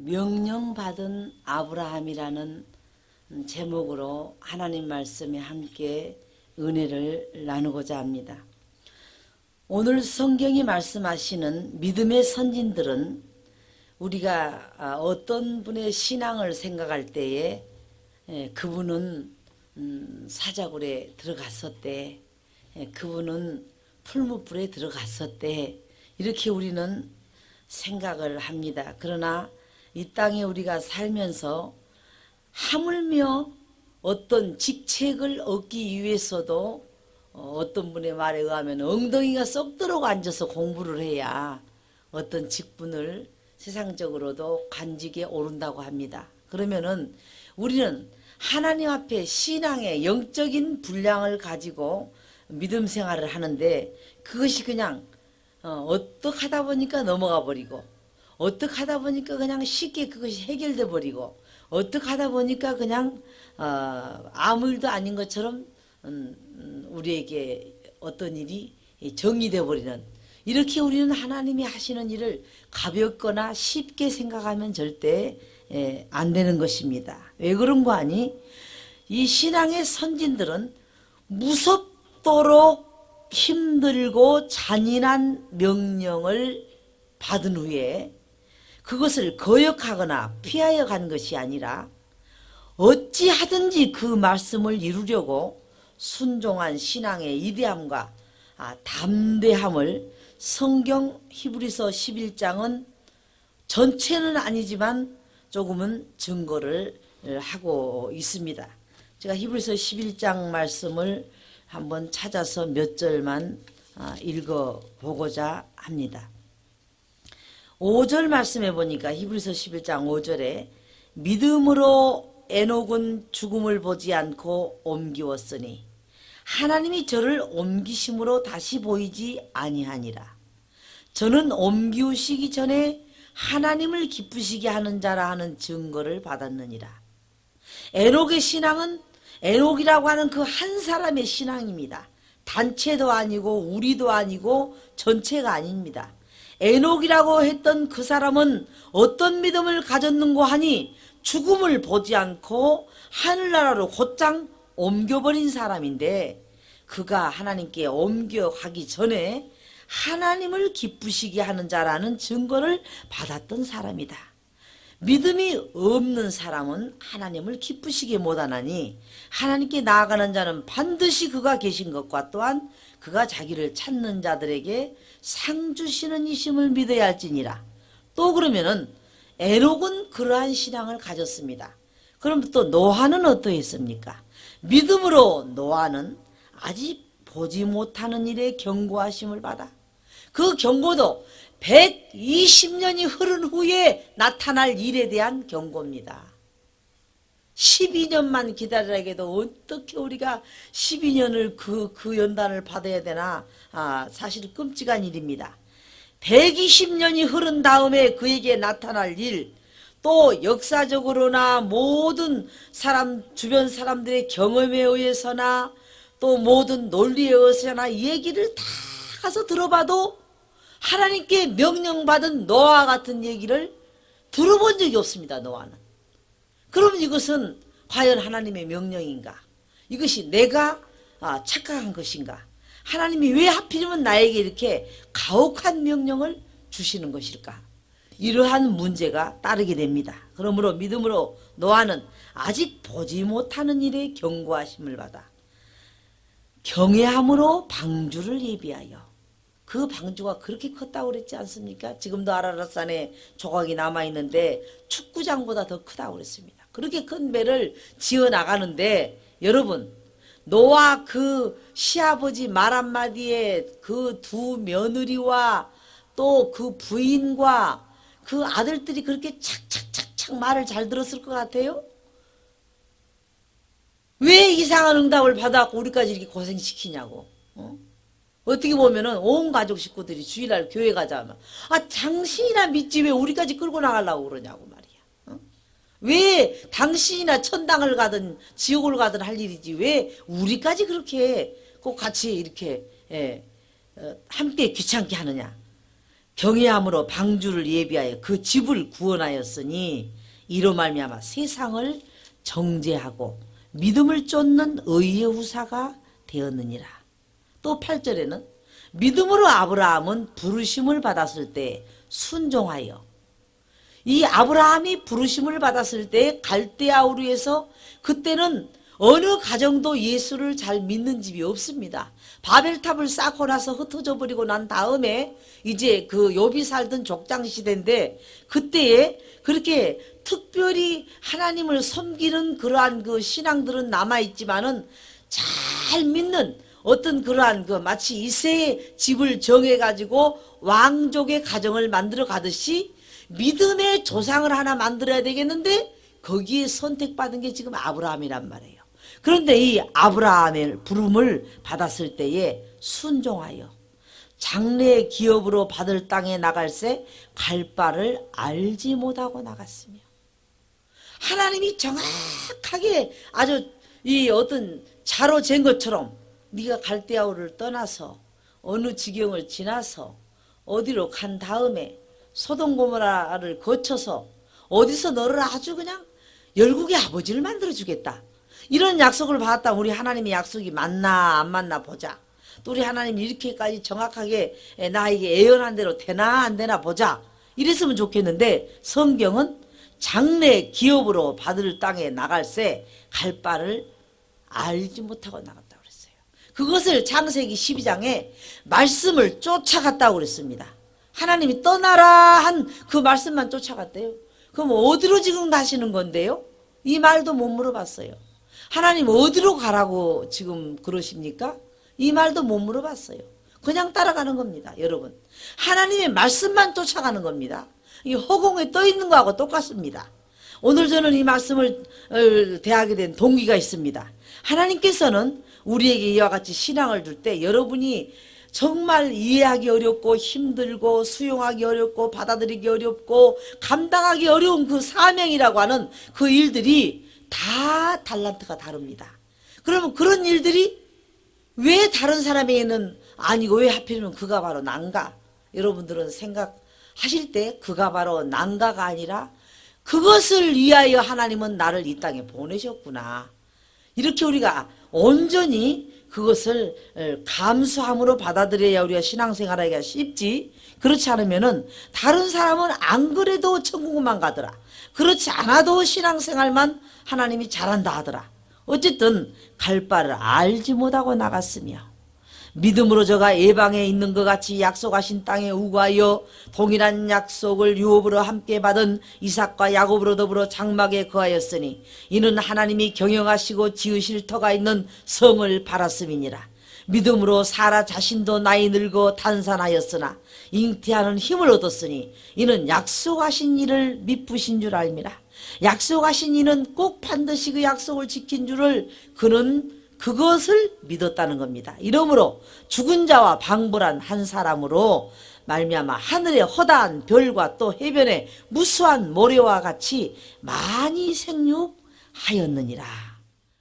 명령받은 아브라함이라는 제목으로 하나님 말씀에 함께 은혜를 나누고자 합니다. 오늘 성경이 말씀하시는 믿음의 선진들은 우리가 어떤 분의 신앙을 생각할 때에 그분은 사자굴에 들어갔었대, 그분은 풀무불에 들어갔었대, 이렇게 우리는 생각을 합니다. 그러나 이 땅에 우리가 살면서 하물며 어떤 직책을 얻기 위해서도 어떤 분의 말에 의하면 엉덩이가 쏙 들어가 앉아서 공부를 해야 어떤 직분을 세상적으로도 간직에 오른다고 합니다. 그러면은 우리는 하나님 앞에 신앙의 영적인 분량을 가지고 믿음 생활을 하는데 그것이 그냥 어떻게 하다 보니까 넘어가 버리고 어떻게 하다 보니까 그냥 쉽게 그것이 해결돼 버리고 어떻게 하다 보니까 그냥 아무 일도 아닌 것처럼 우리에게 어떤 일이 정리돼 버리는, 이렇게 우리는 하나님이 하시는 일을 가볍거나 쉽게 생각하면 절대 안 되는 것입니다. 왜 그런 거 아니? 이 신앙의 선진들은 무섭도록 힘들고 잔인한 명령을 받은 후에 그것을 거역하거나 피하여 간 것이 아니라 어찌하든지 그 말씀을 이루려고 순종한 신앙의 이대함과 담대함을 성경 히브리서 11장은 전체는 아니지만 조금은 증거를 하고 있습니다. 제가 히브리서 11장 말씀을 한번 찾아서 몇 절만 읽어보고자 합니다. 5절 말씀해 보니까 히브리서 11장 5절에 믿음으로 에녹은 죽음을 보지 않고 옮기웠으니 하나님이 저를 옮기심으로 다시 보이지 아니하니라. 저는 옮기우시기 전에 하나님을 기쁘시게 하는 자라 하는 증거를 받았느니라. 에녹의 신앙은 에녹이라고 하는 그 한 사람의 신앙입니다. 단체도 아니고 우리도 아니고 전체가 아닙니다. 에녹이라고 했던 그 사람은 어떤 믿음을 가졌는고 하니 죽음을 보지 않고 하늘나라로 곧장 옮겨버린 사람인데, 그가 하나님께 옮겨가기 전에 하나님을 기쁘시게 하는 자라는 증거를 받았던 사람이다. 믿음이 없는 사람은 하나님을 기쁘시게 못하나니 하나님께 나아가는 자는 반드시 그가 계신 것과 또한 그가 자기를 찾는 자들에게 상 주시는 이심을 믿어야 할지니라. 또 그러면은 에녹은 그러한 신앙을 가졌습니다. 그럼 또 노아는 어떠했습니까? 믿음으로 노아는 아직 보지 못하는 일에 경고하심을 받아 그 경고도 120년이 흐른 후에 나타날 일에 대한 경고입니다. 12년만 기다리라게도 어떻게 우리가 12년을 그 연단을 받아야 되나? 사실 끔찍한 일입니다. 120년이 흐른 다음에 그에게 나타날 일, 또 역사적으로나 모든 주변 사람들의 경험에 의해서나 또 모든 논리에 의해서나 이 얘기를 다 가서 들어봐도 하나님께 명령받은 노아 같은 얘기를 들어본 적이 없습니다. 노아는. 그럼 이것은 과연 하나님의 명령인가? 이것이 내가 착각한 것인가? 하나님이 왜 하필이면 나에게 이렇게 가혹한 명령을 주시는 것일까? 이러한 문제가 따르게 됩니다. 그러므로 믿음으로 노아는 아직 보지 못하는 일에 경고하심을 받아 경외함으로 방주를 예비하여, 그 방주가 그렇게 컸다고 그랬지 않습니까? 지금도 아라랏산에 조각이 남아있는데 축구장보다 더 크다고 그랬습니다. 그렇게 큰 배를 지어 나가는데, 여러분, 노아 그 시아버지 말 한마디에 그 두 며느리와 또 그 부인과 그 아들들이 그렇게 착착착착 말을 잘 들었을 것 같아요? 왜 이상한 응답을 받아갖고 우리까지 이렇게 고생시키냐고. 어떻게 보면은 온 가족 식구들이 주일날 교회 가자 하면 당신이나 믿지 왜 우리까지 끌고 나가려고 그러냐고 말이야. 왜 당신이나 천당을 가든 지옥을 가든 할 일이지 왜 우리까지 그렇게 꼭 같이 이렇게 함께 귀찮게 하느냐. 경외함으로 방주를 예비하여 그 집을 구원하였으니 이로 말미암아 세상을 정죄하고 믿음을 쫓는 의의 후사가 되었느니라. 또 8절에는 믿음으로 아브라함은 부르심을 받았을 때 순종하여, 이 아브라함이 부르심을 받았을 때 갈대아 우르에서, 그때는 어느 가정도 예수를 잘 믿는 집이 없습니다. 바벨탑을 쌓고 나서 흩어져 버리고 난 다음에 이제 그 욥이 살던 족장 시대인데, 그때에 그렇게 특별히 하나님을 섬기는 그러한 그 신앙들은 남아있지만은 잘 믿는 어떤 그러한 그 마치 이새의 집을 정해가지고 왕족의 가정을 만들어 가듯이 믿음의 조상을 하나 만들어야 되겠는데, 거기에 선택받은 게 지금 아브라함이란 말이에요. 그런데 이 아브라함의 부름을 받았을 때에 순종하여 장래의 기업으로 받을 땅에 나갈새 갈 바를 알지 못하고 나갔으며, 하나님이 정확하게 아주 이 어떤 자로 잰 것처럼 네가 갈대아우를 떠나서 어느 지경을 지나서 어디로 간 다음에 소돔 고모라를 거쳐서 어디서 너를 아주 그냥 열국의 아버지를 만들어 주겠다, 이런 약속을 받았다. 우리 하나님의 약속이 맞나 안 맞나 보자. 또 우리 하나님이 이렇게까지 정확하게 나에게 예언한 대로 되나 안 되나 보자, 이랬으면 좋겠는데, 성경은 장래 기업으로 받을 땅에 나갈새 갈 바를 알지 못하고 나갔다고 그랬어요. 그것을 창세기 12장에 말씀을 쫓아갔다고 그랬습니다. 하나님이 떠나라 한 그 말씀만 쫓아갔대요. 그럼 어디로 지금 가시는 건데요? 이 말도 못 물어봤어요. 하나님 어디로 가라고 지금 그러십니까? 이 말도 못 물어봤어요. 그냥 따라가는 겁니다, 여러분. 하나님의 말씀만 쫓아가는 겁니다. 이 허공에 떠 있는 거하고 똑같습니다. 오늘 저는 이 말씀을 대하게 된 동기가 있습니다. 하나님께서는 우리에게 이와 같이 신앙을 줄 때 여러분이 정말 이해하기 어렵고 힘들고 수용하기 어렵고 받아들이기 어렵고 감당하기 어려운 그 사명이라고 하는 그 일들이 다 달란트가 다릅니다. 그러면 그런 일들이 왜 다른 사람에게는 아니고 왜 하필이면 그가 바로 난가? 여러분들은 생각하실 때 그가 바로 난가가 아니라 그것을 위하여 하나님은 나를 이 땅에 보내셨구나, 이렇게 우리가 온전히 그것을 감수함으로 받아들여야 우리가 신앙생활하기가 쉽지, 그렇지 않으면은 다른 사람은 안 그래도 천국만 가더라, 그렇지 않아도 신앙생활만 하나님이 잘한다 하더라, 어쨌든 갈 바를 알지 못하고 나갔으며, 믿음으로 저가 예방에 있는 것 같이 약속하신 땅에 우거하여 동일한 약속을 유업으로 함께 받은 이삭과 야곱으로 더불어 장막에 거하였으니 이는 하나님이 경영하시고 지으실 터가 있는 성을 바랐음이니라. 믿음으로 사라 자신도 나이 늙어 탄산하였으나 잉태하는 힘을 얻었으니 이는 약속하신 일을 미쁘신 줄 알미라. 약속하신 이는 꼭 반드시 그 약속을 지킨 줄을 그는 그것을 믿었다는 겁니다. 이러므로 죽은 자와 방불한 한 사람으로 말미암아 하늘의 허다한 별과 또 해변의 무수한 모래와 같이 많이 생육하였느니라.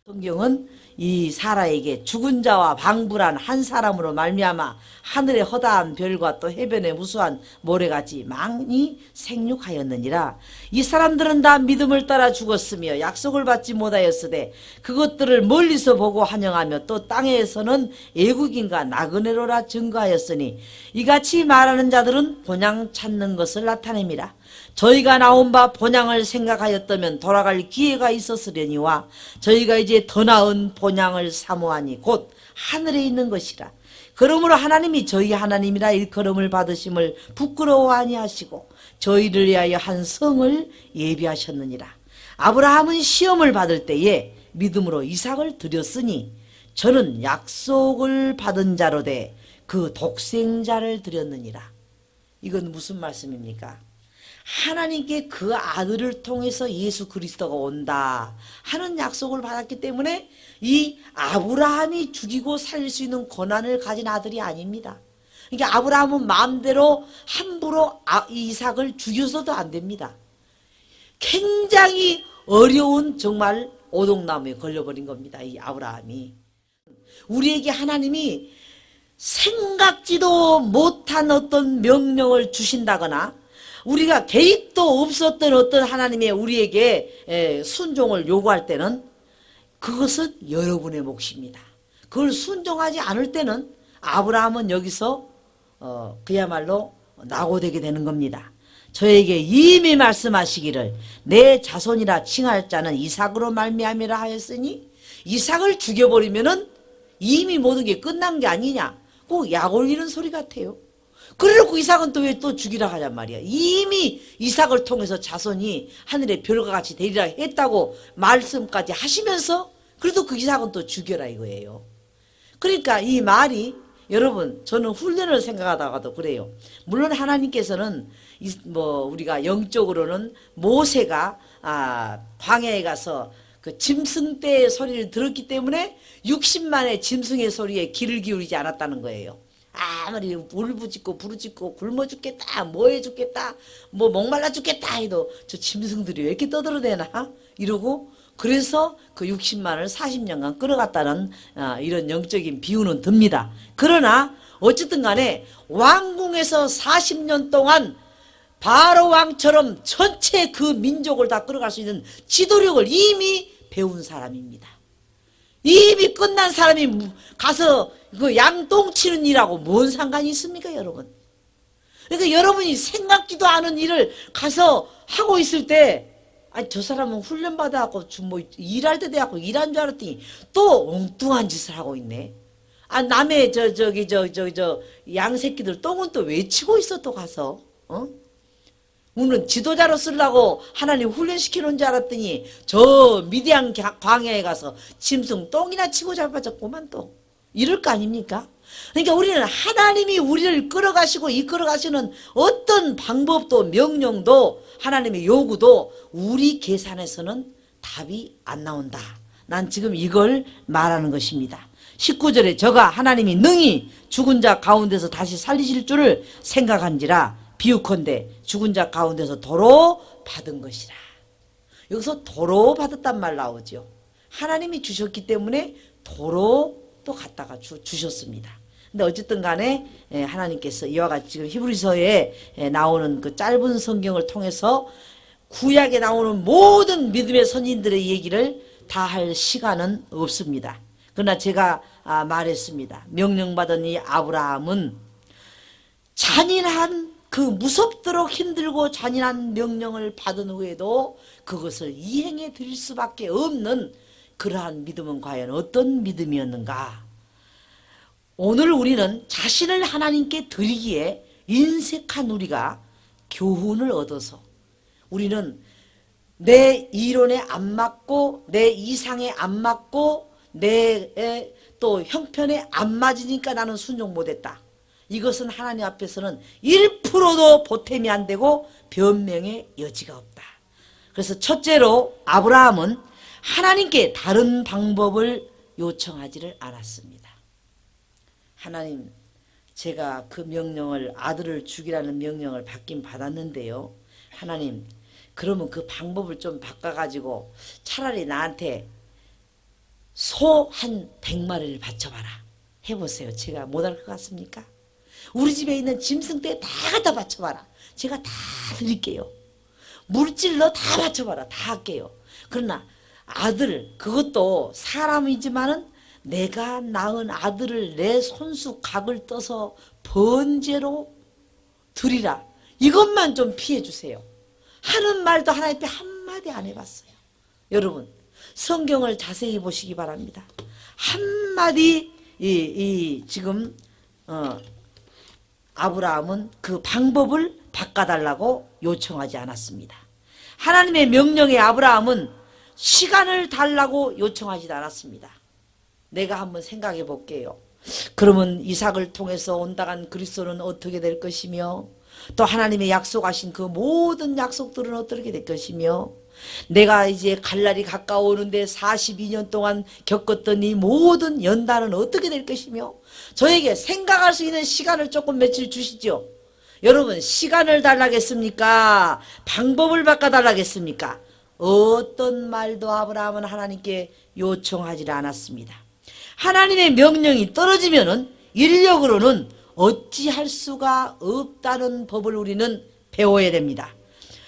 성경은 이 사라에게 죽은 자와 방불한 한 사람으로 말미암아 하늘의 허다한 별과 또 해변의 무수한 모래같이 많이 생육하였느니라. 이 사람들은 다 믿음을 따라 죽었으며 약속을 받지 못하였으되 그것들을 멀리서 보고 환영하며 또 땅에서는 애국인과 나그네로라 증거하였으니 이같이 말하는 자들은 본향 찾는 것을 나타냅니다. 저희가 나온 바 본향을 생각하였다면 돌아갈 기회가 있었으려니와 저희가 이제 더 나은 본향을 사모하니 곧 하늘에 있는 것이라. 그러므로 하나님이 저희 하나님이라 일컬음을 받으심을 부끄러워 아니하시고 저희를 위하여 한 성을 예비하셨느니라. 아브라함은 시험을 받을 때에 믿음으로 이삭을 드렸으니 저는 약속을 받은 자로 돼 그 독생자를 드렸느니라. 이건 무슨 말씀입니까? 하나님께 그 아들을 통해서 예수 그리스도가 온다 하는 약속을 받았기 때문에 이 아브라함이 죽이고 살릴 수 있는 권한을 가진 아들이 아닙니다. 그러니까 아브라함은 마음대로 함부로 이삭을 죽여서도 안 됩니다. 굉장히 어려운 정말 오동나무에 걸려버린 겁니다. 이 아브라함이. 우리에게 하나님이 생각지도 못한 어떤 명령을 주신다거나 우리가 계획도 없었던 어떤 하나님의 우리에게 순종을 요구할 때는 그것은 여러분의 몫입니다. 그걸 순종하지 않을 때는 아브라함은 여기서 그야말로 낙오되게 되는 겁니다. 저에게 이미 말씀하시기를 내 자손이라 칭할 자는 이삭으로 말미암이라 하였으니 이삭을 죽여버리면은 이미 모든 게 끝난 게 아니냐. 꼭 약 올리는 소리 같아요. 그래놓고 이삭은 또 왜 또 죽이라 하냔 말이야. 이미 이삭을 통해서 자손이 하늘의 별과 같이 되리라 했다고 말씀까지 하시면서 그래도 그 이삭은 또 죽여라 이거예요. 그러니까 이 말이 여러분 저는 훈련을 생각하다가도 그래요. 물론 하나님께서는 우리가 영적으로는 모세가 광야에 가서 그 짐승떼의 소리를 들었기 때문에 60만의 짐승의 소리에 귀를 기울이지 않았다는 거예요. 아무리 울부짖고 부르짖고 굶어 죽겠다 뭐 해 죽겠다 뭐 목말라 죽겠다 해도 저 짐승들이 왜 이렇게 떠들어대나 이러고 그래서 그 60만을 40년간 끌어갔다는 이런 영적인 비유는 듭니다. 그러나 어쨌든 간에 왕궁에서 40년 동안 바로 왕처럼 전체 그 민족을 다 끌어갈 수 있는 지도력을 이미 배운 사람입니다. 이미 끝난 사람이 가서 그 양똥 치는 일하고 뭔 상관이 있습니까, 여러분? 그러니까 여러분이 생각지도 않은 일을 가서 하고 있을 때, 아니, 저 사람은 훈련받아갖고, 일할 때 돼갖고 일한 줄 알았더니 또 엉뚱한 짓을 하고 있네. 남의 양새끼들 똥은 또 왜 치고 있어, 또 가서, 우리는 지도자로 쓰려고 하나님 훈련시켜 놓은 줄 알았더니 저 미디안 광야에 가서 짐승 똥이나 치고 잡아졌구만 또. 이럴 거 아닙니까? 그러니까 우리는 하나님이 우리를 끌어가시고 이끌어가시는 어떤 방법도 명령도 하나님의 요구도 우리 계산에서는 답이 안 나온다. 난 지금 이걸 말하는 것입니다. 19절에 저가 하나님이 능히 죽은 자 가운데서 다시 살리실 줄을 생각한지라 비유컨대 죽은 자 가운데서 도로 받은 것이라. 여기서 도로 받았단 말 나오죠. 하나님이 주셨기 때문에 도로 또 갖다가 주셨습니다. 근데 어쨌든 간에 하나님께서 이와 같이 지금 히브리서에 나오는 그 짧은 성경을 통해서 구약에 나오는 모든 믿음의 선진들의 얘기를 다 할 시간은 없습니다. 그러나 제가 말했습니다. 명령받은 이 아브라함은 잔인한 그 무섭도록 힘들고 잔인한 명령을 받은 후에도 그것을 이행해 드릴 수밖에 없는 그러한 믿음은 과연 어떤 믿음이었는가? 오늘 우리는 자신을 하나님께 드리기에 인색한 우리가 교훈을 얻어서 우리는 내 이론에 안 맞고 내 이상에 안 맞고 내 또 형편에 안 맞으니까 나는 순종 못했다. 이것은 하나님 앞에서는 1%도 보탬이 안 되고 변명의 여지가 없다. 그래서 첫째로 아브라함은 하나님께 다른 방법을 요청하지를 않았습니다. 하나님, 제가 그 명령을 아들을 죽이라는 명령을 받긴 받았는데요. 하나님, 그러면 그 방법을 좀 바꿔가지고 차라리 나한테 소 한 100마리를 바쳐봐라. 해보세요. 제가 못할 것 같습니까? 우리 집에 있는 짐승떼 다 갖다 바쳐봐라. 제가 다 드릴게요. 물질로 다 바쳐봐라. 다 할게요. 그러나 아들, 그것도 사람이지만은 내가 낳은 아들을 내 손수 각을 떠서 번제로 드리라. 이것만 좀 피해 주세요. 하는 말도 하나님 앞에 한마디 안 해봤어요. 여러분, 성경을 자세히 보시기 바랍니다. 한마디 지금 아브라함은 그 방법을 바꿔달라고 요청하지 않았습니다. 하나님의 명령에 아브라함은 시간을 달라고 요청하지 않았습니다. 내가 한번 생각해 볼게요. 그러면 이삭을 통해서 온당한 그리스도는 어떻게 될 것이며 또 하나님의 약속하신 그 모든 약속들은 어떻게 될 것이며 내가 이제 갈 날이 가까워오는데 42년 동안 겪었던 이 모든 연단은 어떻게 될 것이며 저에게 생각할 수 있는 시간을 조금 며칠 주시죠. 여러분, 시간을 달라겠습니까? 방법을 바꿔달라겠습니까? 어떤 말도 아브라함은 하나님께 요청하지 않았습니다. 하나님의 명령이 떨어지면은 인력으로는 어찌할 수가 없다는 법을 우리는 배워야 됩니다.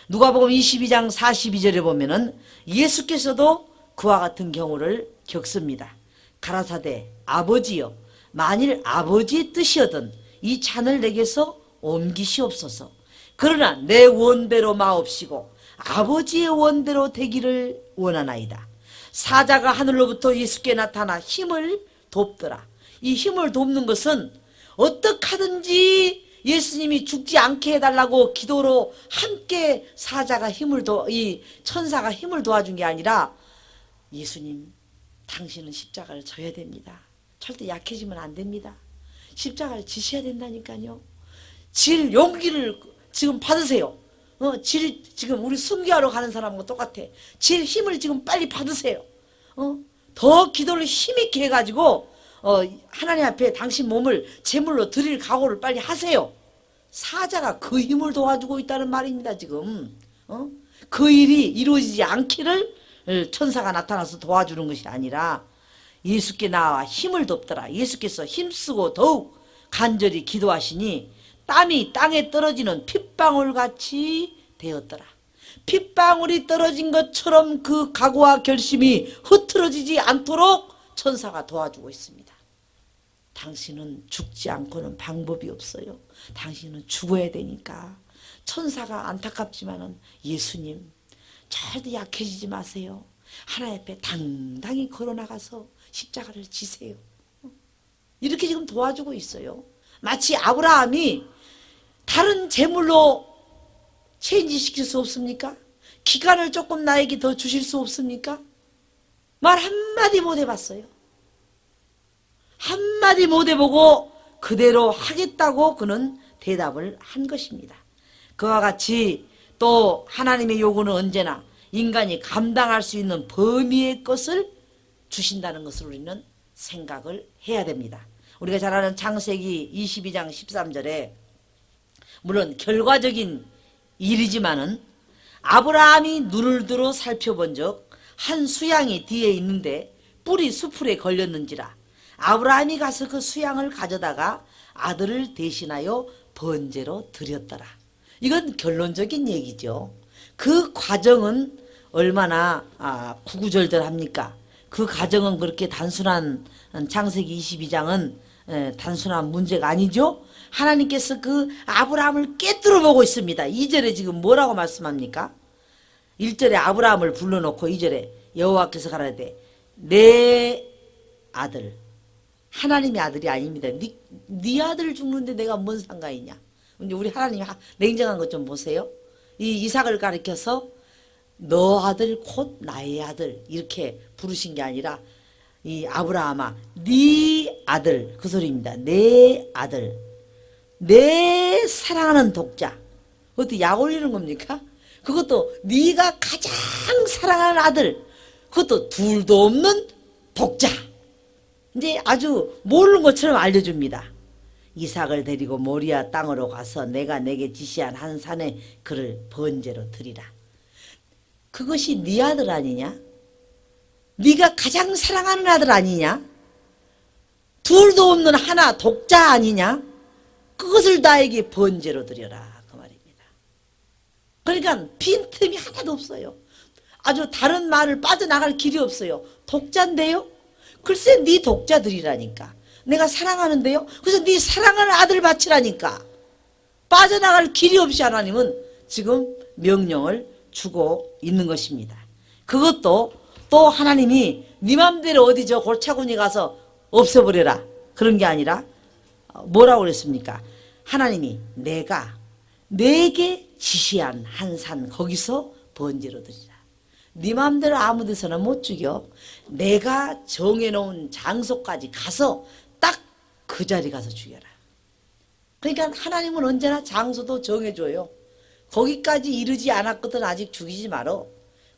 누가복음 22장 42절에 보면은 예수께서도 그와 같은 경우를 겪습니다. 가라사대 아버지여 만일 아버지의 뜻이거든 이 잔을 내게서 옮기시옵소서. 그러나 내 원대로 마옵시고 아버지의 원대로 되기를 원하나이다. 사자가 하늘로부터 예수께 나타나 힘을 돕더라. 이 힘을 돕는 것은 어떻게 하든지 예수님이 죽지 않게 해달라고 기도로 함께 사자가 이 천사가 힘을 도와준 게 아니라 예수님 당신은 십자가를 져야 됩니다. 절대 약해지면 안 됩니다. 십자가를 지셔야 된다니까요. 질 용기를 지금 받으세요. 지금 우리 순교하러 가는 사람과 똑같아. 질 힘을 지금 빨리 받으세요. 더 기도를 힘있게 해가지고 하나님 앞에 당신 몸을 제물로 드릴 각오를 빨리 하세요. 사자가 그 힘을 도와주고 있다는 말입니다. 지금 그 일이 이루어지지 않기를 천사가 나타나서 도와주는 것이 아니라 예수께 나와 힘을 돕더라. 예수께서 힘쓰고 더욱 간절히 기도하시니 땀이 땅에 떨어지는 핏방울같이 되었더라. 핏방울이 떨어진 것처럼 그 각오와 결심이 흐트러지지 않도록 천사가 도와주고 있습니다. 당신은 죽지 않고는 방법이 없어요. 당신은 죽어야 되니까. 천사가 안타깝지만은 예수님 절대 약해지지 마세요. 하나님 앞에 당당히 걸어나가서 십자가를 지세요. 이렇게 지금 도와주고 있어요. 마치 아브라함이 다른 제물로 체인지시킬 수 없습니까? 기간을 조금 나에게 더 주실 수 없습니까? 말 한마디 못 해봤어요. 한마디 못 해보고 그대로 하겠다고 그는 대답을 한 것입니다. 그와 같이 또 하나님의 요구는 언제나 인간이 감당할 수 있는 범위의 것을 주신다는 것을 우리는 생각을 해야 됩니다. 우리가 잘 아는 창세기 22장 13절에 물론 결과적인 일이지만은 아브라함이 눈을 들어 살펴본 적 한 수양이 뒤에 있는데 뿔이 수풀에 걸렸는지라 아브라함이 가서 그 수양을 가져다가 아들을 대신하여 번제로 드렸더라. 이건 결론적인 얘기죠. 그 과정은 얼마나 구구절절합니까? 그 과정은 그렇게 단순한 창세기 22장은 단순한 문제가 아니죠. 하나님께서 그 아브라함을 꿰뚫어 보고 있습니다. 2절에 지금 뭐라고 말씀합니까? 1절에 아브라함을 불러놓고 2절에 여호와께서 가라사대 내 아들 하나님의 아들이 아닙니다. 네 아들 죽는데 내가 뭔 상관이냐. 우리 하나님 냉정한 것 좀 보세요. 이 이삭을 가리켜서 너 아들 곧 나의 아들 이렇게 부르신 게 아니라 이 아브라함아 네 아들 그 소리입니다. 내 아들 내 사랑하는 독자. 그것도 약 올리는 겁니까? 그것도 네가 가장 사랑하는 아들 그것도 둘도 없는 독자. 이제 아주 모르는 것처럼 알려줍니다. 이삭을 데리고 모리아 땅으로 가서 내가 내게 지시한 한 산에 그를 번제로 드리라. 그것이 네 아들 아니냐? 네가 가장 사랑하는 아들 아니냐? 둘도 없는 하나 독자 아니냐? 그것을 나에게 번제로 드려라 그 말입니다. 그러니까 빈틈이 하나도 없어요. 아주 다른 말을 빠져나갈 길이 없어요. 독자인데요? 글쎄 네 독자 드리라니까. 내가 사랑하는데요? 그래서 네 사랑하는 아들 바치라니까. 빠져나갈 길이 없이 하나님은 지금 명령을 주고 있는 것입니다. 그것도 또 하나님이 네 맘대로 어디 저 골차구니 가서 없애버려라 그런 게 아니라 뭐라고 그랬습니까? 하나님이 내가 내게 지시한 한 산 거기서 번제로 드리라. 네 맘대로 아무 데서나 못 죽여. 내가 정해놓은 장소까지 가서 딱 그 자리 가서 죽여라. 그러니까 하나님은 언제나 장소도 정해줘요. 거기까지 이르지 않았거든 아직 죽이지 말어.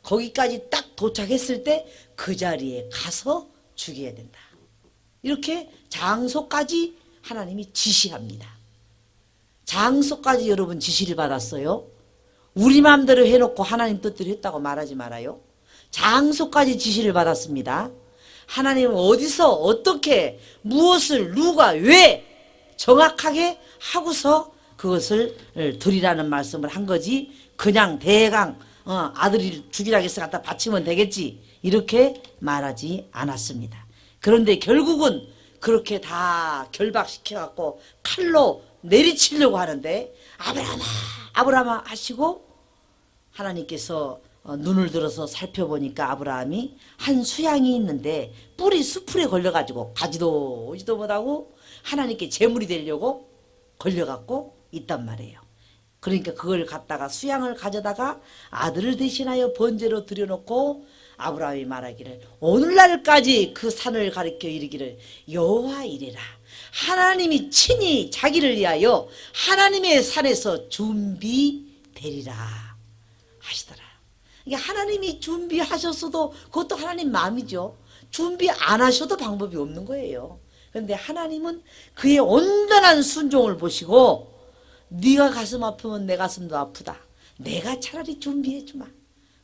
거기까지 딱 도착했을 때 그 자리에 가서 죽여야 된다. 이렇게 장소까지 하나님이 지시합니다. 장소까지 여러분 지시를 받았어요. 우리 마음대로 해놓고 하나님 뜻대로 했다고 말하지 말아요. 장소까지 지시를 받았습니다. 하나님은 어디서 어떻게 무엇을 누가 왜 정확하게 하고서 그것을 드리라는 말씀을 한 거지 그냥 대강 아들이 죽이라고 해서 갖다 바치면 되겠지 이렇게 말하지 않았습니다. 그런데 결국은 그렇게 다 결박시켜갖고 칼로 내리치려고 하는데 아브라함아 아브라함아 하시고 하나님께서 눈을 들어서 살펴보니까 아브라함이 한 수양이 있는데 뿔이 수풀에 걸려가지고 가지도 오지도 못하고 하나님께 제물이 되려고 걸려갖고 있단 말이에요. 그러니까 그걸 갖다가 수양을 가져다가 아들을 대신하여 번제로 드려놓고 아브라함이 말하기를 오늘날까지 그 산을 가리켜 이르기를 여호와 이래라 하나님이 친히 자기를 위하여 하나님의 산에서 준비되리라 하시더라. 이게 하나님이 준비하셨어도 그것도 하나님 마음이죠. 준비 안 하셔도 방법이 없는 거예요. 그런데 하나님은 그의 온전한 순종을 보시고 네가 가슴 아프면 내 가슴도 아프다. 내가 차라리 준비해 주마.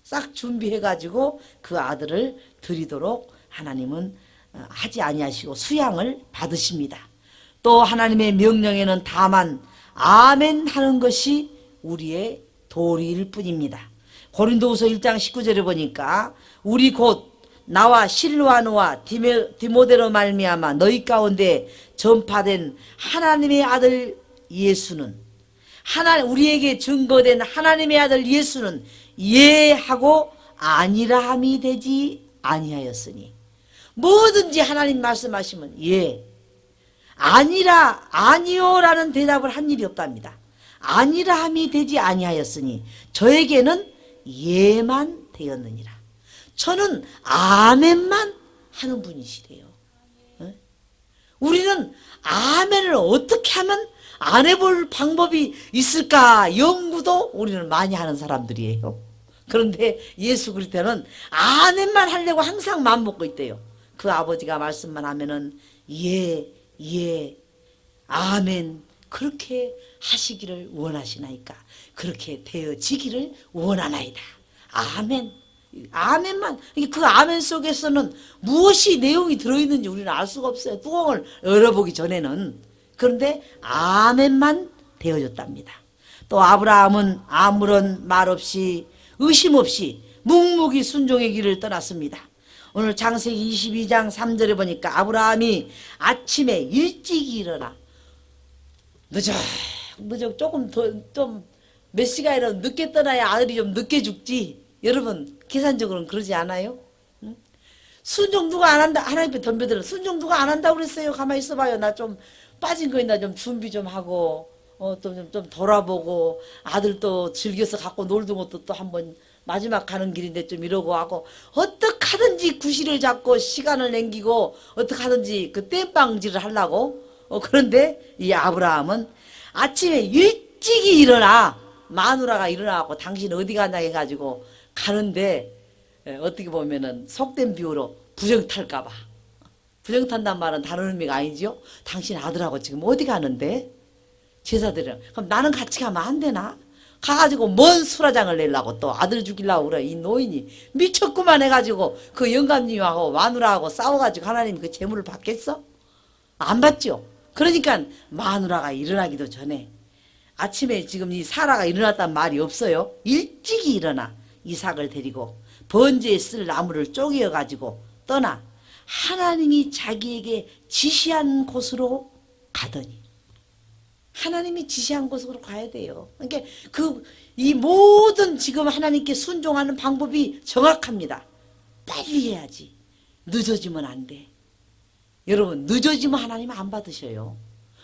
싹 준비해가지고 그 아들을 드리도록 하나님은 하지 아니하시고 수양을 받으십니다. 또 하나님의 명령에는 다만 아멘 하는 것이 우리의 도리일 뿐입니다. 고린도후서 1장 19절에 보니까 우리 곧 나와 실로아노와 디모데로 말미암아 너희 가운데 전파된 하나님의 아들 예수는 우리에게 증거된 하나님의 아들 예수는 예하고 아니라함이 되지 아니하였으니 뭐든지 하나님 말씀하시면 예 아니라 아니요라는 대답을 한 일이 없답니다. 아니라함이 되지 아니하였으니 저에게는 예만 되었느니라. 저는 아멘만 하는 분이시래요. 우리는 아멘을 어떻게 하면 안 해볼 방법이 있을까 연구도 우리는 많이 하는 사람들이에요. 그런데 예수 그리스도는 아멘만 하려고 항상 마음 먹고 있대요. 그 아버지가 말씀만 하면은 예, 예, 아멘 그렇게 하시기를 원하시나이까 그렇게 되어지기를 원하나이다. 아멘. 아멘만. 그 아멘 속에서는 무엇이 내용이 들어있는지 우리는 알 수가 없어요. 뚜껑을 열어보기 전에는. 그런데 아멘만 되어졌답니다. 또 아브라함은 아무런 말 없이 의심 없이 묵묵히 순종의 길을 떠났습니다. 오늘 창세기 22장 3절에 보니까 아브라함이 아침에 일찍 일어나 늦어 조금 더 좀 몇 시간이라도 늦게 떠나야 아들이 좀 늦게 죽지. 여러분 계산적으로는 그러지 않아요? 응? 순종 누가 안 한다 하나님께 덤벼들어 순종 누가 안 한다고 그랬어요. 가만히 있어봐요. 나 좀 빠진 거 있나 좀 준비 좀 하고 좀 돌아보고 아들 또 즐겨서 갖고 놀던 것도 또 한번 마지막 가는 길인데 좀 이러고 하고 어떻게 하든지 구실을 잡고 시간을 남기고 어떻게 하든지 그 땜빵질을 하려고 그런데 이 아브라함은 아침에 일찍이 일어나 마누라가 일어나고 당신 어디 가냐 해가지고 가는데 어떻게 보면은 속된 비유로 부정 탈까봐 부정 탄단 말은 다른 의미가 아니죠. 당신 아들하고 지금 어디 가는데 제사드려 그럼 나는 같이 가면 안 되나? 가가지고 뭔 수라장을 내려고 또 아들 죽이려고 그래. 이 노인이 미쳤구만 해가지고 그 영감님하고 마누라하고 싸워가지고 하나님 그 재물을 받겠어? 안 받죠. 그러니까 마누라가 일어나기도 전에 아침에 지금 이 사라가 일어났단 말이 없어요. 일찍이 일어나 이삭을 데리고 번제에 쓸 나무를 쪼개어가지고 떠나 하나님이 자기에게 지시한 곳으로 가더니 하나님이 지시한 곳으로 가야 돼요. 그러니까 이 모든 지금 하나님께 순종하는 방법이 정확합니다. 빨리 해야지. 늦어지면 안 돼. 여러분 늦어지면 하나님 안 받으셔요.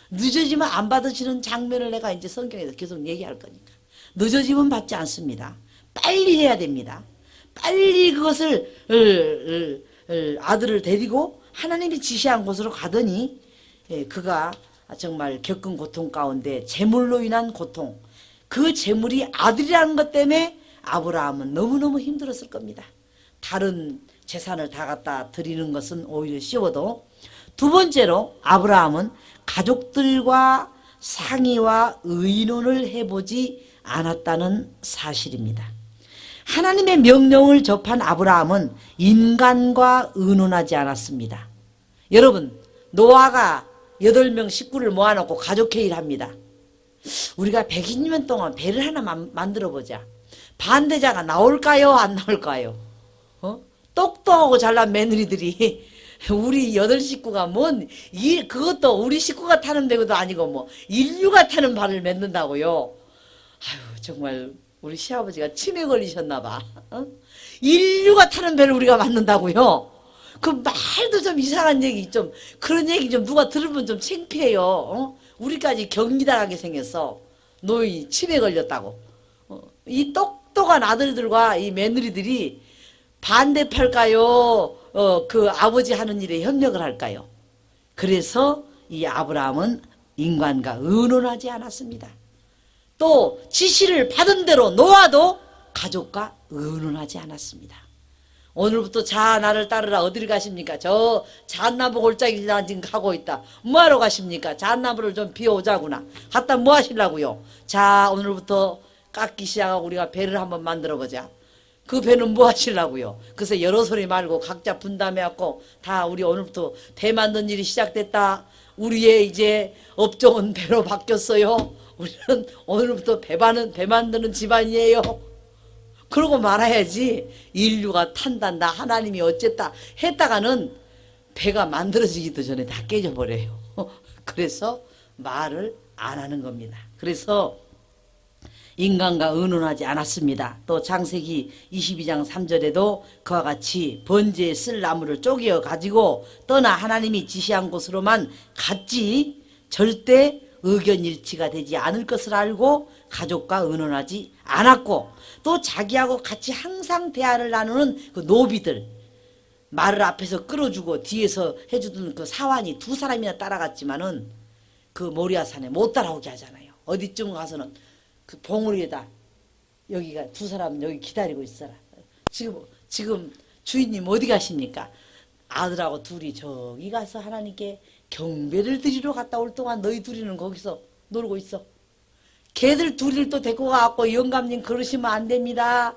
늦어지면 안 받으시는 장면을 내가 이제 성경에서 계속 얘기할 거니까. 늦어지면 받지 않습니다. 빨리 해야 됩니다. 빨리 그것을 아들을 데리고 하나님이 지시한 곳으로 가더니 그가 정말 겪은 고통 가운데 재물로 인한 고통 그 재물이 아들이라는 것 때문에 아브라함은 너무너무 힘들었을 겁니다. 다른 재산을 다 갖다 드리는 것은 오히려 쉬워도 두 번째로 아브라함은 가족들과 상의와 의논을 해보지 않았다는 사실입니다. 하나님의 명령을 접한 아브라함은 인간과 의논하지 않았습니다. 여러분, 노아가 8명 식구를 모아놓고 가족회의를 합니다. 우리가 120년 동안 배를 하나 만들어보자. 반대자가 나올까요? 안 나올까요? 똑똑하고 잘난 며느리들이 우리 8식구가 그것도 우리 식구가 타는 배도 아니고 인류가 타는 발을 맺는다고요. 아유, 정말 우리 시아버지가 치매 걸리셨나봐. 인류가 타는 배를 우리가 만든다고요. 그 말도 좀 이상한 얘기 그런 얘기 누가 들으면 좀 창피해요. 우리까지 격리당하게 생겼어. 노인이 치매 걸렸다고. 이 똑똑한 아들들과 이 며느리들이 반대할까요? 그 아버지 하는 일에 협력을 할까요? 그래서 이 아브라함은 인간과 의논하지 않았습니다. 또 지시를 받은 대로 노아도 가족과 의논하지 않았습니다. 오늘부터 자 나를 따르라. 어디를 가십니까? 저 잣나무 골짜기 나 지금 가고 있다. 뭐하러 가십니까? 잣나무를 좀 비워오자구나. 갔다 뭐 하시려고요? 자, 오늘부터 깎기 시작하고 우리가 배를 한번 만들어보자. 그 배는 뭐 하시려고요? 그래서 여러 소리 말고 각자 분담해갖고 다 우리 오늘부터 배 만든 일이 시작됐다. 우리의 이제 업종은 배로 바뀌었어요. 우리는 오늘부터 배 만드는 집안이에요. 그러고 말아야지. 인류가 탄단다, 하나님이 어쨌다 했다가는 배가 만들어지기도 전에 다 깨져버려요. 그래서 말을 안 하는 겁니다. 그래서 인간과 의논하지 않았습니다. 또 창세기 22장 3절에도 그와 같이 번제에 쓸 나무를 쪼개어 가지고 떠나 하나님이 지시한 곳으로만 갔지 절대 의견 일치가 되지 않을 것을 알고 가족과 의논하지 않았고, 또 자기하고 같이 항상 대화를 나누는 그 노비들, 말을 앞에서 끌어주고 뒤에서 해주던 그 사환이 2사람이나 따라갔지만은 그 모리아산에 못 따라오게 하잖아요. 어디쯤 가서는 그 봉우리에다 여기가 2사람 여기 기다리고 있어라. 지금 주인님 어디 가십니까? 아들하고 둘이 저기 가서 하나님께 경배를 드리러 갔다 올 동안 너희 둘이는 거기서 놀고 있어. 걔들 둘을 또 데리고 가갖고 영감님 그러시면 안 됩니다.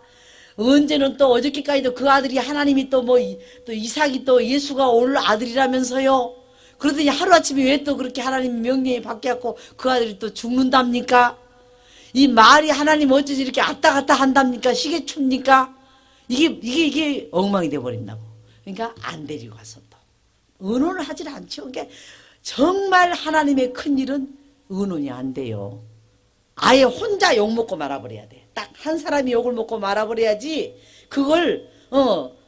언제는 또 어저께까지도 그 아들이 하나님이 또 이삭이 또 예수가 올 아들이라면서요. 그러더니 하루아침에 왜 또 그렇게 하나님 명령이 바뀌었고 그 아들이 또 죽는답니까? 이 말이 하나님 어쩌지 이렇게 왔다 갔다 한답니까? 시계춥니까? 이게 엉망이 돼버린다고. 그러니까 안 데리고 가서 또 의논을 하질 않죠. 그러니까 정말 하나님의 큰 일은 의논이 안 돼요. 아예 혼자 욕먹고 말아버려야 돼. 딱 한 사람이 욕을 먹고 말아버려야지. 그걸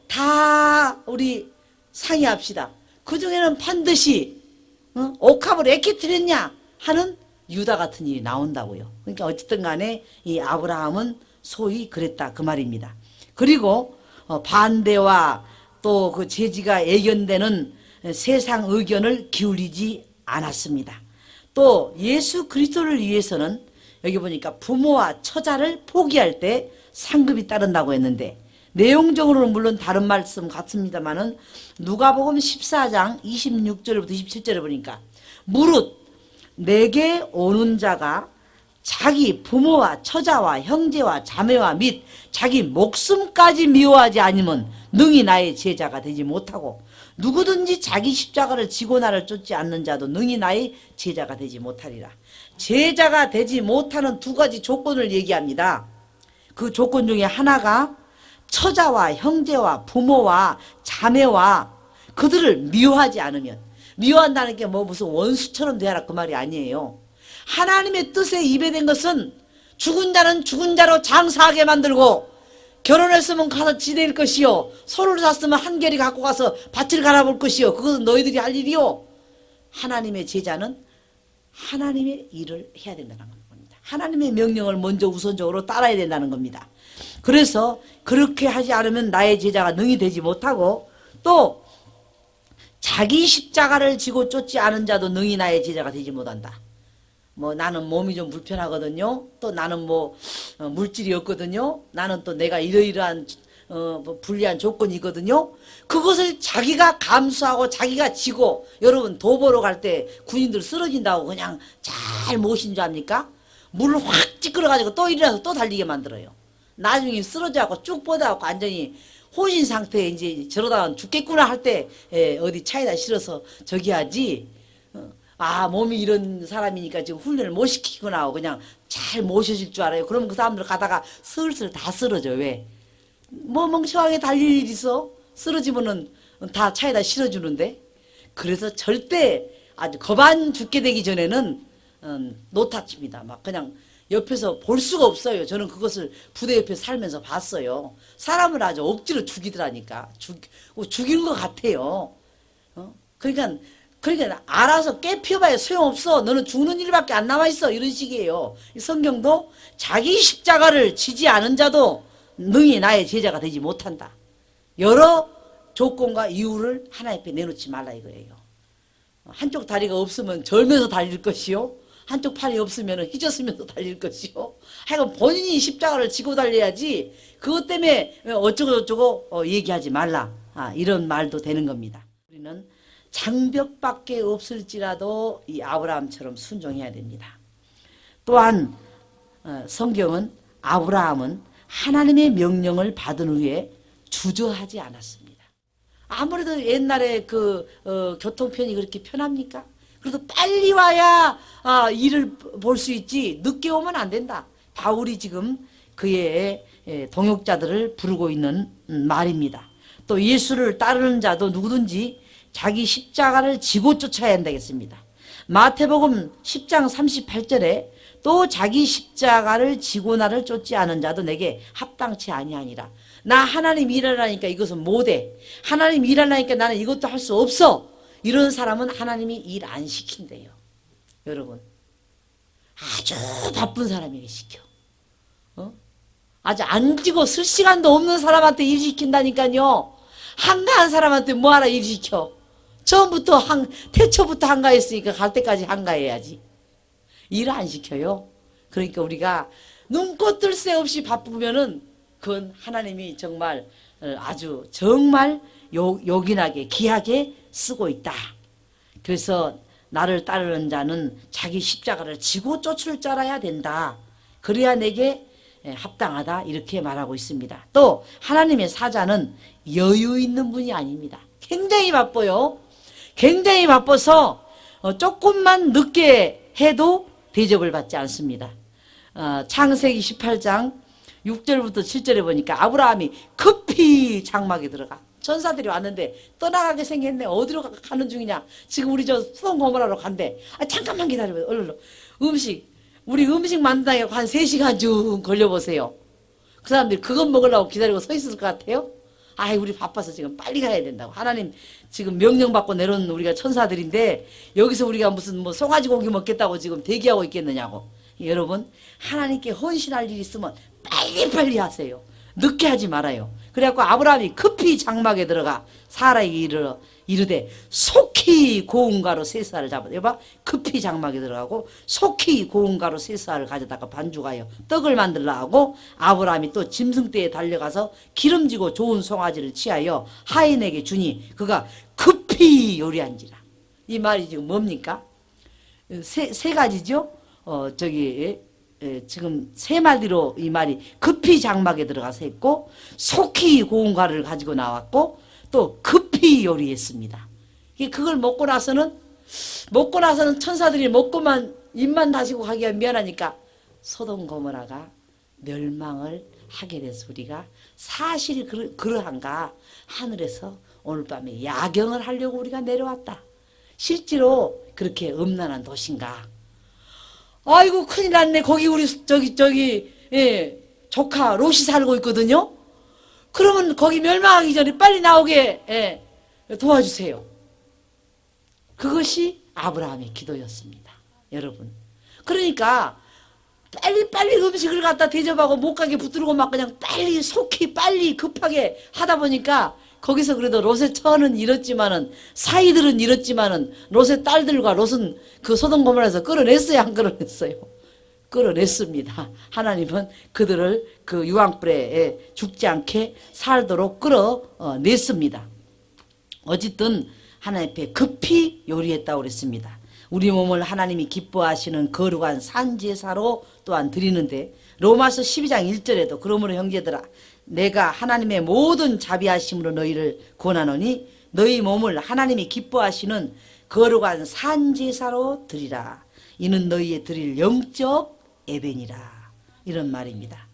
다 우리 상의합시다. 그중에는 반드시 옥합을 애끼트렸냐 하는 유다 같은 일이 나온다고요. 그러니까 어쨌든 간에 이 아브라함은 소위 그랬다 그 말입니다. 그리고 반대와 또 그 제지가 애견되는 세상 의견을 기울이지 않았습니다. 또 예수 그리스도를 위해서는 여기 보니까 부모와 처자를 포기할 때 상급이 따른다고 했는데, 내용적으로는 물론 다른 말씀 같습니다만은 누가복음 14장 26절부터 27절에 보니까 무릇 내게 오는 자가 자기 부모와 처자와 형제와 자매와 및 자기 목숨까지 미워하지 않으면 능히 나의 제자가 되지 못하고, 누구든지 자기 십자가를 지고 나를 쫓지 않는 자도 능히 나의 제자가 되지 못하리라. 제자가 되지 못하는 2가지 조건을 얘기합니다. 그 조건 중에 하나가 처자와 형제와 부모와 자매와 그들을 미워하지 않으면, 미워한다는 게 무슨 원수처럼 되어라 그 말이 아니에요. 하나님의 뜻에 입에된 것은 죽은 자는 죽은 자로 장사하게 만들고, 결혼했으면 가서 지낼 것이요, 소를 샀으면 한결이 갖고 가서 밭을 갈아볼 것이요, 그것은 너희들이 할 일이요. 하나님의 제자는 하나님의 일을 해야 된다는 겁니다. 하나님의 명령을 먼저 우선적으로 따라야 된다는 겁니다. 그래서 그렇게 하지 않으면 나의 제자가 능히 되지 못하고, 또 자기 십자가를 지고 쫓지 않은 자도 능히 나의 제자가 되지 못한다. 나는 몸이 좀 불편하거든요. 또 나는 물질이 없거든요. 나는 또 내가 이러이러한 불리한 조건이거든요. 그것을 자기가 감수하고 자기가 지고, 여러분 도보로 갈 때 군인들 쓰러진다고 그냥 잘 모신 줄 압니까? 물을 확 찌끄러가지고 또 일어나서 또 달리게 만들어요. 나중에 쓰러져갖고 쭉 뻗어갖고 완전히 혼신 상태에 이제 저러다 죽겠구나 할 때 어디 차에다 실어서 저기 하지. 아, 몸이 이런 사람이니까 지금 훈련을 못 시키구나 하고 그냥 잘 모셔질 줄 알아요. 그러면 그 사람들 가다가 슬슬 다 쓰러져. 왜? 뭐 멍청하게 달릴 일 있어? 쓰러지면은 다 차에다 실어주는데. 그래서 절대 아주 겁안 죽게 되기 전에는 노타칩니다. 막 그냥 옆에서 볼 수가 없어요. 저는 그것을 부대 옆에 살면서 봤어요. 사람을 아주 억지로 죽이더라니까. 죽이는 것 같아요. 그러니까 알아서 깨피워봐야 소용없어. 너는 죽는 일밖에 안 남아있어. 이런 식이에요. 이 성경도 자기 십자가를 지지 않은 자도 능히 나의 제자가 되지 못한다. 여러 조건과 이유를 하나님 앞에 내놓지 말라 이거예요. 한쪽 다리가 없으면 절면서 달릴 것이요. 한쪽 팔이 없으면 휘저으면서 달릴 것이요. 하여간 본인이 십자가를 지고 달려야지 그것 때문에 어쩌고저쩌고 얘기하지 말라. 이런 말도 되는 겁니다. 우리는 장벽밖에 없을지라도 이 아브라함처럼 순종해야 됩니다. 또한 성경은 아브라함은 하나님의 명령을 받은 후에 주저하지 않았습니다. 아무래도 옛날에 교통편이 그렇게 편합니까? 그래도 빨리 와야 일을 볼 수 있지 늦게 오면 안 된다. 바울이 지금 그의 동역자들을 부르고 있는 말입니다. 또 예수를 따르는 자도 누구든지 자기 십자가를 지고 쫓아야 한다겠습니다. 마태복음 10장 38절에 또 자기 십자가를 지고 나를 쫓지 않은 자도 내게 합당치 아니하니라. 나 하나님 일하라니까 이것은 못해. 하나님 일하라니까 나는 이것도 할 수 없어. 이런 사람은 하나님이 일 안 시킨대요. 여러분 아주 바쁜 사람에게 시켜. 아주 앉고 쓸 시간도 없는 사람한테 일 시킨다니까요. 한가한 사람한테 뭐하라 일 시켜. 처음부터 태초부터 한가했으니까 갈 때까지 한가해야지. 일 안 시켜요. 그러니까 우리가 눈꽃 뜰 새 없이 바쁘면은 그건 하나님이 정말 아주 정말 요긴하게 귀하게 쓰고 있다. 그래서 나를 따르는 자는 자기 십자가를 지고 쫓을 줄 알아야 된다. 그래야 내게 합당하다. 이렇게 말하고 있습니다. 또 하나님의 사자는 여유 있는 분이 아닙니다. 굉장히 바빠요. 굉장히 바빠서 조금만 늦게 해도 대접을 받지 않습니다. 창세기 18장 6절부터 7절에 보니까 아브라함이 급히 장막에 들어가. 천사들이 왔는데 떠나가게 생겼네. 어디로 가는 중이냐. 지금 우리 저 수동 고문하러 간대. 잠깐만 기다려봐요. 얼른. 우리 음식 만든다고 한 3시간 좀 걸려보세요. 그 사람들이 그것 먹으려고 기다리고 서 있을 것 같아요? 우리 바빠서 지금 빨리 가야 된다고. 하나님 지금 명령받고 내려온 우리가 천사들인데 여기서 우리가 무슨 송아지 고기 먹겠다고 지금 대기하고 있겠느냐고. 여러분 하나님께 헌신할 일이 있으면 빨리빨리 하세요. 늦게 하지 말아요. 그래갖고 아브라함이 급히 장막에 들어가 사라에게 이르되 속히 고운 가루 3쌀을 잡아. 여봐, 급히 장막에 들어가고 속히 고운 가루 3쌀을 가져다가 반죽하여 떡을 만들라 하고 아브라함이 또 짐승떼에 달려가서 기름지고 좋은 송아지를 취하여 하인에게 주니 그가 급히 요리한지라. 이 말이 지금 뭡니까? 세 가지죠. 지금 3마디로 이 말이 급히 장막에 들어가서 했고 속히 고운 가루를 가지고 나왔고 또 급히 요리했습니다. 그걸 먹고 나서는 천사들이 먹고만 입만 다시고 가기가 미안하니까 소돔 고모라가 멸망을 하게 돼서 우리가 사실이 그러한가 하늘에서 오늘 밤에 야경을 하려고 우리가 내려왔다. 실제로 그렇게 음란한 도시인가? 아이고 큰일 났네. 거기 우리 조카 롯이 살고 있거든요. 그러면 거기 멸망하기 전에 빨리 나오게 도와주세요. 그것이 아브라함의 기도였습니다. 여러분. 그러니까 빨리 음식을 갖다 대접하고 못 가게 붙들고 막 그냥 빨리 속히 빨리 급하게 하다 보니까 거기서 그래도 롯의 처는 잃었지만은 사이들은 잃었지만은 롯의 딸들과 롯은 그 소돔 고모라에서 끌어냈어요, 안 끌어냈어요? 끌어냈습니다. 하나님은 그들을 그 유황불에 죽지 않게 살도록 끌어냈습니다. 어쨌든 하나님 앞에 급히 요리했다고 그랬습니다. 우리 몸을 하나님이 기뻐하시는 거룩한 산제사로 또한 드리는데 로마서 12장 1절에도 그러므로 형제들아 내가 하나님의 모든 자비하심으로 너희를 권하노니 너희 몸을 하나님이 기뻐하시는 거룩한 산제사로 드리라. 이는 너희의 드릴 영적 예배니라. 이런 말입니다.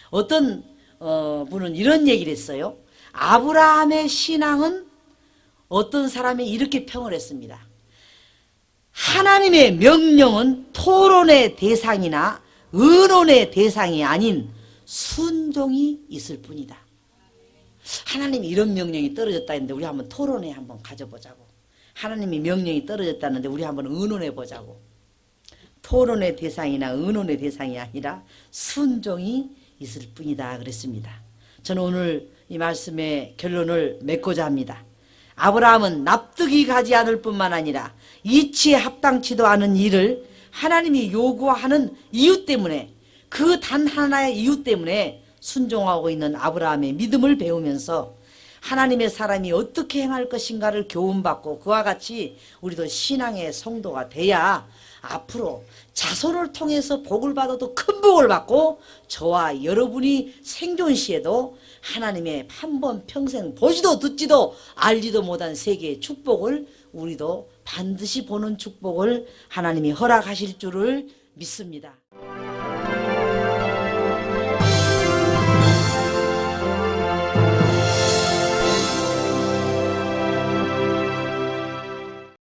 어떤 분은 이런 얘기를 했어요. 아브라함의 신앙은 어떤 사람이 이렇게 평을 했습니다. 하나님의 명령은 토론의 대상이나 의논의 대상이 아닌 순종이 있을 뿐이다. 하나님이 이런 명령이 떨어졌다 했는데 우리 한번 토론회 한번 가져보자고. 하나님이 명령이 떨어졌다는데 우리 한번 의논해 보자고. 토론의 대상이나 의논의 대상이 아니라 순종이 있을 뿐이다 그랬습니다. 저는 오늘 이 말씀의 결론을 맺고자 합니다. 아브라함은 납득이 가지 않을 뿐만 아니라 이치에 합당치도 않은 일을 하나님이 요구하는 이유 때문에 그 단 하나의 이유 때문에 순종하고 있는 아브라함의 믿음을 배우면서 하나님의 사람이 어떻게 행할 것인가를 교훈받고 그와 같이 우리도 신앙의 성도가 돼야 앞으로 자손을 통해서 복을 받아도 큰 복을 받고 저와 여러분이 생존 시에도 하나님의 한 번 평생 보지도 듣지도 알지도 못한 세계의 축복을 우리도 반드시 보는 축복을 하나님이 허락하실 줄을 믿습니다.